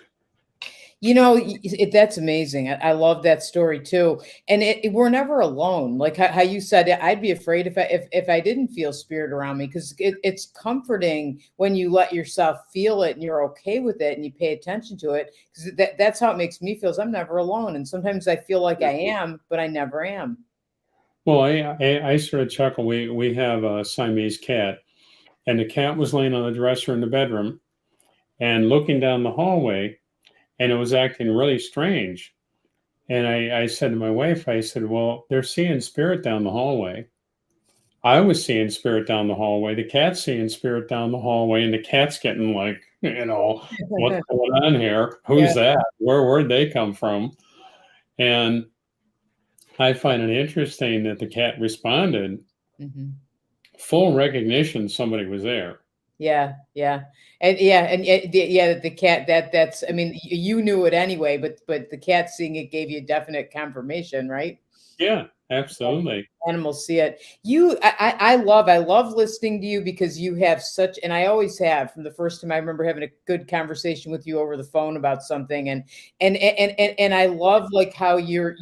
That's amazing. I love that story too. And we're never alone. Like how you said, I'd be afraid if I didn't feel spirit around me because it's comforting when you let yourself feel it and you're okay with it and you pay attention to it because that's how it makes me feel. Is I'm never alone. And sometimes I feel like I am, but I never am. Well, I sort of chuckle. We have a Siamese cat, and the cat was laying on the dresser in the bedroom and looking down the hallway, and it was acting really strange. And I said to my wife, I said, "Well, they're seeing spirit down the hallway." I was seeing spirit down the hallway. The cat's seeing spirit down the hallway, and the cat's getting like, what's going on here? Yeah. Who's that? Where'd they come from? And I find it interesting that the cat responded Mhm. full recognition somebody was there. Yeah, yeah. And yeah, and yeah, the cat that's I mean, you knew it anyway, but the cat seeing it gave you definite confirmation, right? Yeah, Yeah, absolutely. animals see it. I love listening to you because you have such, and I always have from the first time I remember having a good conversation with you over the phone about something, and I love like how you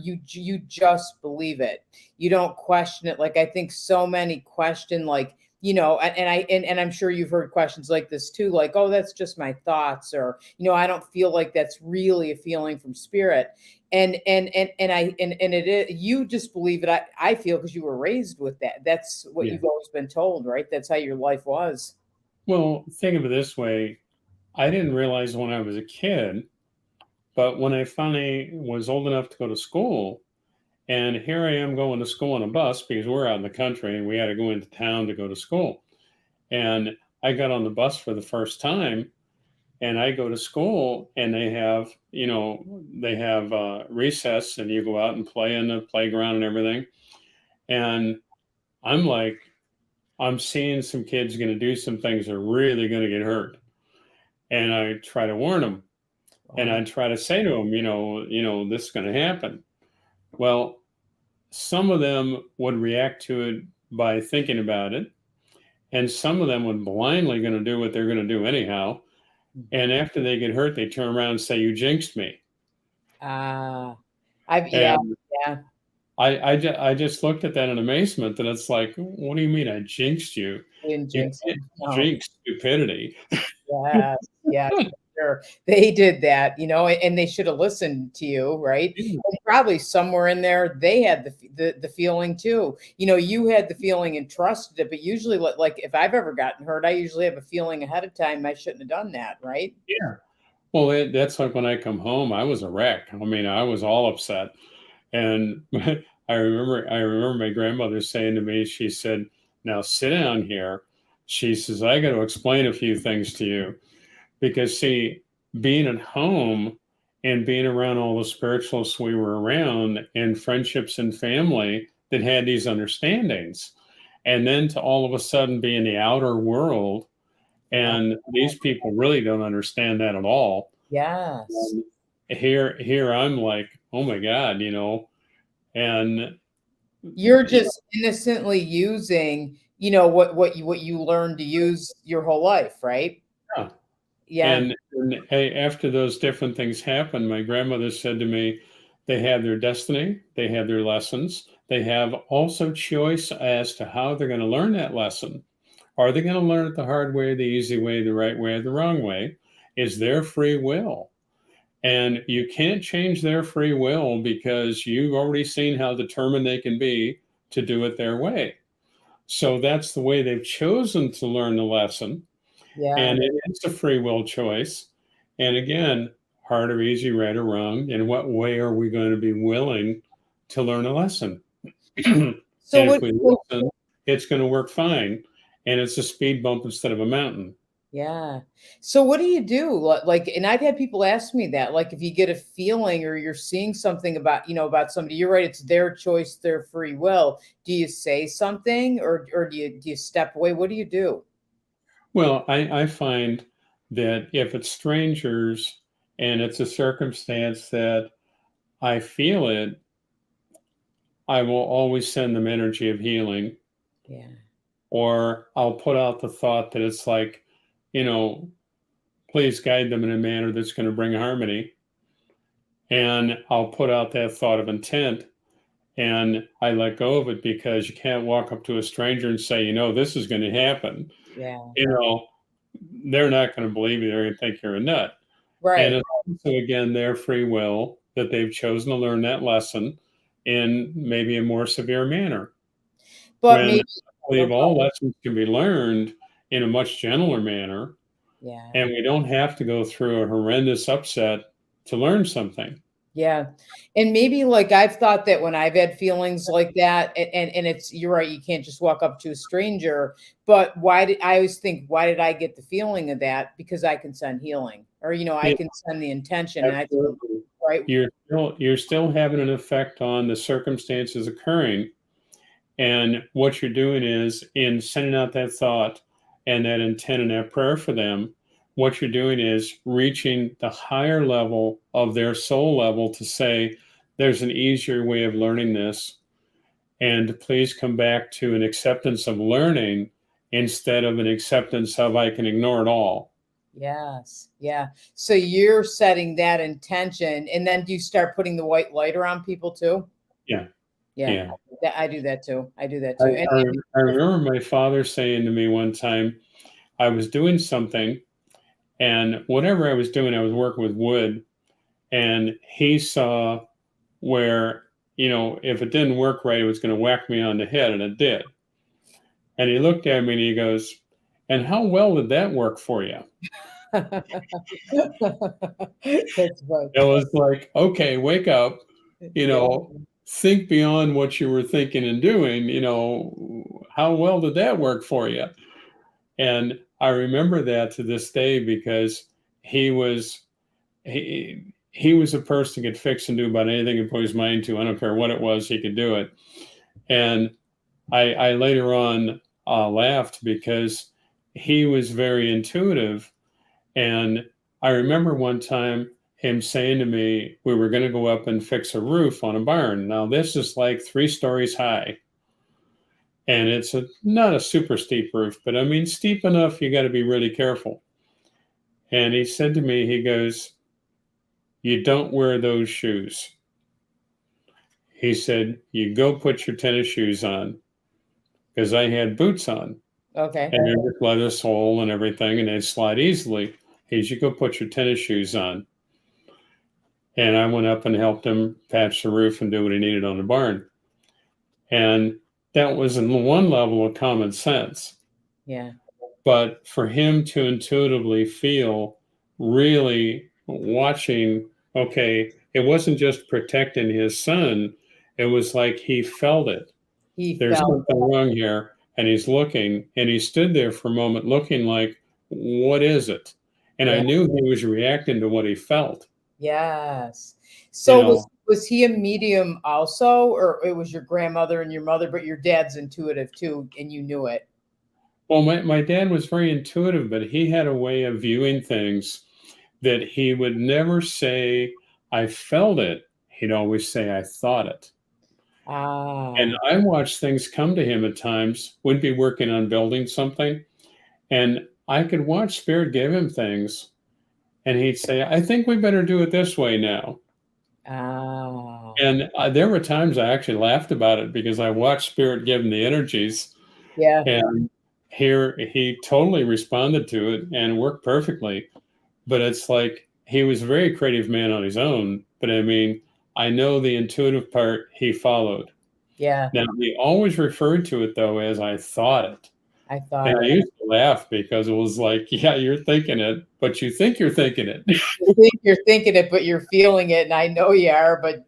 just believe it. You don't question it. Like I think so many question like, and I'm sure you've heard questions like this too, like, oh, that's just my thoughts, or I don't feel like that's really a feeling from spirit. And it is, you just believe it. I feel because you were raised with that. That's what Yeah. you've always been told, right? That's how your life was. Well, think of it this way. I didn't realize when I was a kid, but when I finally was old enough to go to school, and here I am going to school on a bus because we're out in the country and we had to go into town to go to school. And I got on the bus for the first time, and I go to school, and they have recess, and you go out and play in the playground and everything. And I'm like, I'm seeing some kids going to do some things that are really going to get hurt. And I try to warn them, and Wow. I try to say to them, this is going to happen. Well, some of them would react to it by thinking about it, and some of them would blindly going to do what they're going to do anyhow. Mhm. And after they get hurt, they turn around and say, "You jinxed me." Ah, I've yeah, And yeah, I just looked at that in amazement. That it's like, what do you mean I jinxed you? in You jinx can't 'em. No. jinx stupidity. Yes, yes, for sure. They did that, and they should have listened to you, right? Yeah. And probably somewhere in there, they had the feeling too. You had the feeling and trusted it, but usually, like if I've ever gotten hurt, I usually have a feeling ahead of time I shouldn't have done that, right? Yeah. Well, that's like when I come home, I was a wreck. I mean, I was all upset. And I remember my grandmother saying to me, she said, "Now sit down here." She says, "I got to explain a few things to you." Because, see, being at home and being around all the spiritualists we were around and friendships and family that had these understandings, and then to all of a sudden be in the outer world, Yeah. and these people really don't understand that at all. Yes. And here I'm like, oh my God, and You're yeah, just innocently using, what you learned to use your whole life, right? Yeah. and after those different things happened, my grandmother said to me, they have their destiny, they have their lessons, they have also choice as to how they're going to learn that lesson. Are they going to learn it the hard way, the easy way, the right way, or the wrong way? Is their free will. And you can't change their free will because you've already seen how determined they can be to do it their way. So that's the way they've chosen to learn the lesson. Yeah. And it is a free will choice. And again, hard or easy, right or wrong, in what way are we going to be willing to learn a lesson? And So if what we so listen, it's going to work fine. And it's a speed bump instead of a mountain. Yeah. So what do you do? Like, and I've had people ask me that, like, if you get a feeling or you're seeing something about somebody, you're right, it's their choice, their free will. Do you say something, or do you step away? What do you do? Well, I find that if it's strangers and it's a circumstance that I feel it, I will always send them energy of healing, Yeah. or I'll put out the thought that it's like, you know, please guide them in a manner that's going to bring harmony. And I'll put out that thought of intent, and I let go of it because you can't walk up to a stranger and say, this is going to happen. Yeah. You know, they're not going to believe you. They're going to think you're a nut. And Right. it's also, again, their free will that they've chosen to learn that lesson in maybe a more severe manner. But when maybe, I believe all lessons can be learned in a much gentler manner, yeah. and we don't have to go through a horrendous upset to learn something. Yeah. And maybe like I've thought that when I've had feelings like that, and it's you're right, you can't just walk up to a stranger, but why did I always think, why did I get the feeling of that? Because I can send healing, or I Yeah, can send the intention. And I think, absolutely. right, You're still having an effect on the circumstances occurring. And what you're doing is in sending out that thought and that intent and that prayer for them, what you're doing is reaching the higher level of their soul level to say, there's an easier way of learning this. And please come back to an acceptance of learning instead of an acceptance of I can ignore it all. yes, yeah. So you're setting that intention, and then do you start putting the white light around people too? Yeah. Yeah, Yeah. I do that too. I do that I, too. And I, I remember my father saying to me one time, I was doing something, and whatever I was doing, I was working with wood, and he saw where, if it didn't work right, it was going to whack me on the head, and it did. And he looked at me and he goes, and how well did that work for you? that's fun. It was like, okay, wake up, you Yeah. know, think beyond what you were thinking and doing, how well did that work for you? And I remember that to this day because he was he was a person who could fix and do about anything he put his mind to. I don't care what it was, he could do it. And I later on laughed because he was very intuitive. And I remember one time him saying to me, we were going to go up and fix a roof on a barn. Now, this is like 3 stories high. And it's not a super steep roof, but I mean, steep enough, you got to be really careful. And he said to me, he goes, you don't wear those shoes. He said, you go put your tennis shoes on because I had boots on Okay. and they're just leather sole and everything, and they slide easily. He said, you go put your tennis shoes on. And I went up and helped him patch the roof and do what he needed on the barn. And that was in one level of common sense. Yeah. But for him to intuitively feel, really watching, okay, it wasn't just protecting his son, it was like he felt it. He There's felt, something wrong here. And he's looking, and he stood there for a moment looking like, what is it? And I yeah. knew he was reacting to what he felt. Yes. You So know, was he a medium also, or it was your grandmother and your mother, but your dad's intuitive too, and you knew it? well, my dad was very intuitive, but he had a way of viewing things that he would never say, I felt it. He'd always say, I thought it. And Ah, I watched things come to him at times, would be working on building something, and I could watch Spirit give him things, and he'd say, I think we better do it this way now. ah, And there were times I actually laughed about it because I watched Spirit give him the energies, yeah, and here he totally responded to it and worked perfectly. But it's like he was a very creative man on his own. But I mean, I know the intuitive part he followed. yeah. Now, he always referred to it, though, as I thought it. I thought And I it. used to laugh because it was like, yeah, you're thinking it, but you think you're thinking it. You think you're thinking it, but you're feeling it, and I know you are, but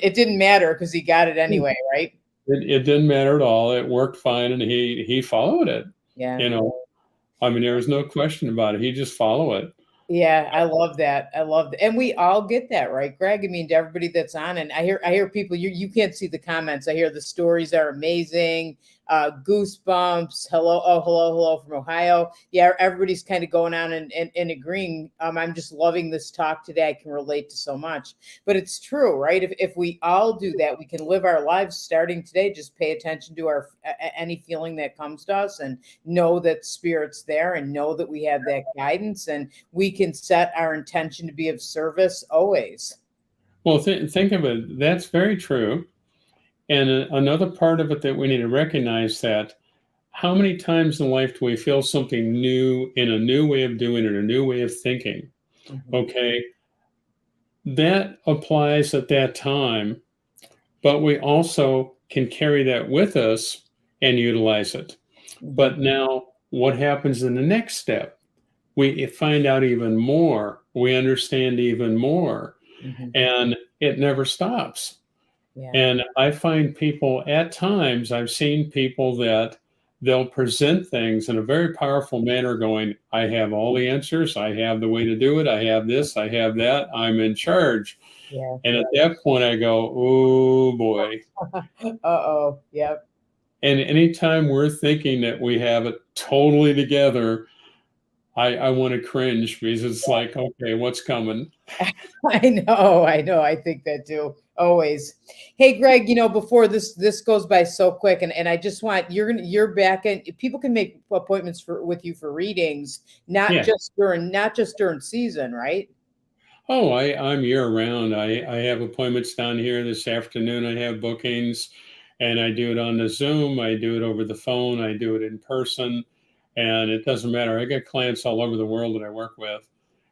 it didn't matter because he got it anyway, right? It didn't matter at all. It worked fine, and he followed it. Yeah. You know, I mean, there was no question about it. He just follow it. Yeah, I love that. I love that. And we all get that, right, Greg? I mean, to everybody that's on, and I hear people, you can't see the comments. I hear the stories are amazing. Goosebumps. Hello, oh, hello from Ohio. Yeah, everybody's kind of going on and agreeing. I'm just loving this talk today. I can relate to so much. But it's true, right? If we all do that, we can live our lives starting today. Just pay attention to our any feeling that comes to us and know that spirit's there and know that we have that guidance, and we can set our intention to be of service always. Well, think of it. That's very true. And another part of it that we need to recognize that how many times in life do we feel something new in a new way of doing it, a new way of thinking? Mhm. Okay, that applies at that time, but we also can carry that with us and utilize it. Mhm. But now, what happens in the next step? We find out even more, we understand even more, Mhm. and it never stops. Yeah. And I find people at times, I've seen people that they'll present things in a very powerful manner, going, I have all the answers, I have the way to do it, I have this, I have that, I'm in charge. Yeah. And at that point, I go, oh boy. Uh-oh. Yep. And anytime we're thinking that we have it totally together, I want to cringe because it's like, okay, what's coming? I know, I know. I think that too. Always. Hey, Greg, before this goes by so quick, and I just want you're back, and people can make appointments with you for readings, Yeah. not just during season, right? Oh, I'm year round. I have appointments down here this afternoon. I have bookings and I do it on the Zoom. I do it over the phone. I do it in person. And it doesn't matter. I get clients all over the world that I work with.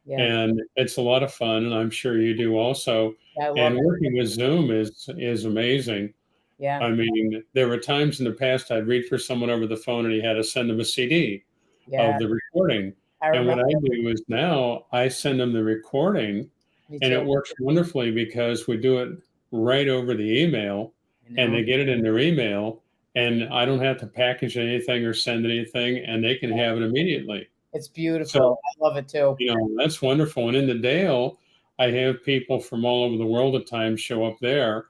Yeah. And it's a lot of fun. And I'm sure you do also. I love And it. working with Zoom is amazing. Yeah. I mean, there were times in the past I'd read for someone over the phone and he had to send them a CD Yeah. of the recording. I And what remember. I do is now I send them the recording Me and too. it works wonderfully because we do it right over the email I and know. they get it in their email and I don't have to package anything or send anything and they can have it immediately. It's So, beautiful. I love it too. that's wonderful. And in the Dale, I have people from all over the world at times show up there.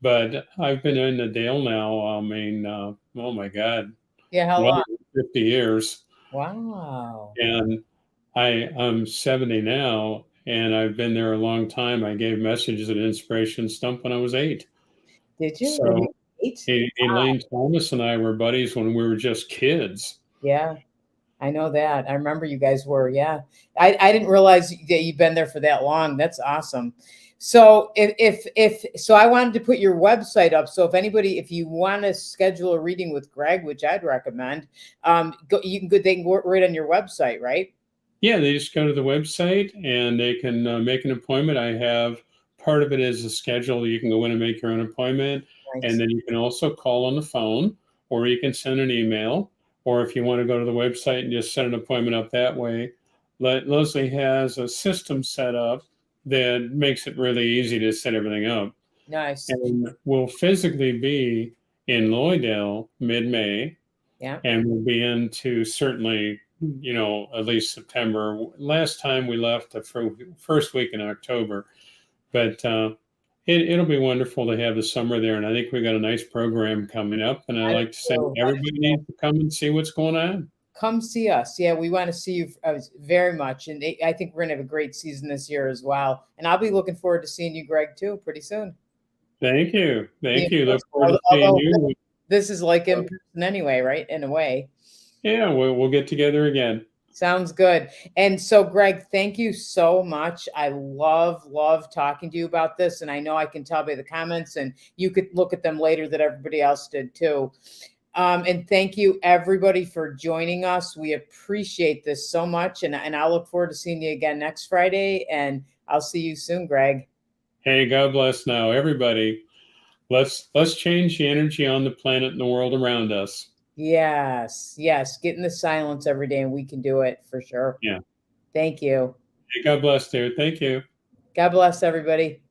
But I've been in the Dale now, I mean, oh my God, Yeah. How well long? over 50 years. Wow. And I'm 70 now, and I've been there a long time. I gave messages at Inspiration Stump when I was 8. Did you? When you So were 8? Elaine Thomas and I were buddies when we were just kids. Yeah. I know that. I remember you guys were, yeah. I didn't realize that you've been there for that long. That's awesome. So so I wanted to put your website up. So if you want to schedule a reading with Greg, which I'd recommend, they can go right on your website, right? Yeah, they just go to the website and they can make an appointment. I have part of it is a schedule. You can go in and make your own appointment. And Nice. then you can also call on the phone or you can send an email. Or if you want to go to the website and just set an appointment up that way, Leslie has a system set up that makes it really easy to set everything up. Nice. And we'll physically be in Lloydale mid-May Yeah. and we'll be into certainly, at least September. Last time we left the first week in October, but it'll be wonderful to have the summer there. And I think we got a nice program coming up. And I I like to say do. everybody needs to come and see what's going on. Come see us. Yeah, we want to see you very much. And I think we're going to have a great season this year as well. And I'll be looking forward to seeing you, Greg, too, pretty soon. Thank you. Be in Thank you. Look person. forward to seeing Although you. this is like in person anyway, right? In a way. Yeah, we'll get together again. Sounds good. And so, Greg, thank you so much. I love talking to you about this. And I know I can tell by the comments, and you could look at them later that everybody else did too. And thank you, everybody, for joining us. We appreciate this so much. And I'll look forward to seeing you again next Friday. And I'll see you soon, Greg. Hey, God bless now, everybody. Let's change the energy on the planet and the world around us. Yes, yes. Get in the silence every day, and we can do it for sure. Yeah. Thank you. Hey, God bless, dude. Thank you. God bless everybody.